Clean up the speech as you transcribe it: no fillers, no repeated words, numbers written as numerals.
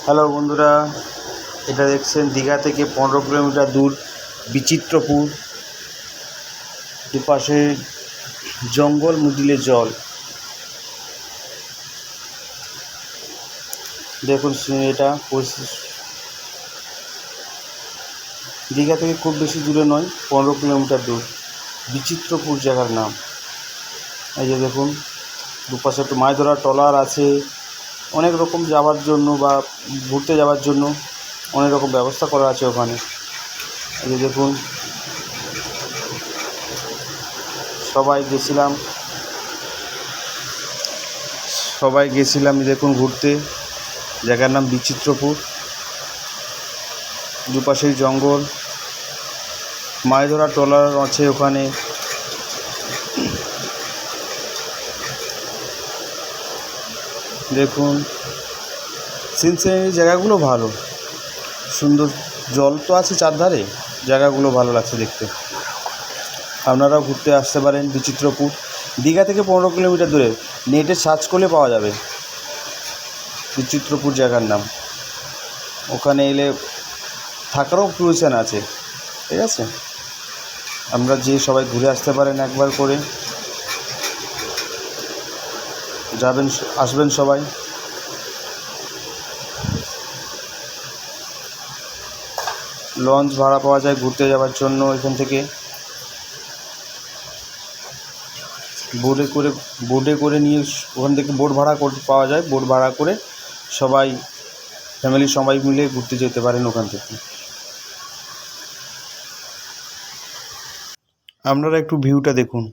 Hello বন্ধুরা, এটা দেখছেন দীঘা থেকে 15 কিলোমিটার দূর বিচিত্রপুর। দুপাশে জঙ্গল, মিডিলে জল। দেখুন এটা দীঘা থেকে খুব বেশি দূরে নয়, 15 কিলোমিটার দূর বিচিত্রপুর জায়গার নাম। এই যে দেখুন দুপাশে একটু মাছ ধরার ট্রলার আছে, অনেক রকম যাওয়ার জন্য বা ঘুরতে যাওয়ার জন্য অনেক রকম ব্যবস্থা করা আছে ওখানে। এই যে দেখুন সবাই গেছিলাম দেখুন ঘুরতে। জায়গার নাম বিচিত্রপুর। দুপাশেই জঙ্গল, মাছ ধরার ট্রলার আছে ওখানে। দেখুন সিনসিনারি জায়গাগুলো ভালো, সুন্দর, জল তো আছে চারধারে, জায়গাগুলো ভালো লাগছে দেখতে। আপনারাও ঘুরতে আসতে পারেন বিচিত্রপুর। দীঘা থেকে 15 কিলোমিটার দূরে, নেটে সার্চ করলে পাওয়া যাবে বিচিত্রপুর জায়গার নাম। ওখানে এলে থাকারও প্রয়োজন আছে, ঠিক আছে? আমরা সবাই ঘুরে আসতে পারেন একবার করে। আসবেন সবাই। লঞ্চ ভাড়া পাওয়া যায় ঘুরতে যাওয়ার জন্য। এখান থেকে বোটে করে নিয়ে ওখান থেকে বোট ভাড়া পাওয়া যায়। বোট ভাড়া করে ফ্যামিলির সবাই মিলে ঘুরতে যেতে পারেন ওখান থেকে। আপনারা একটু ভিউটা দেখুন।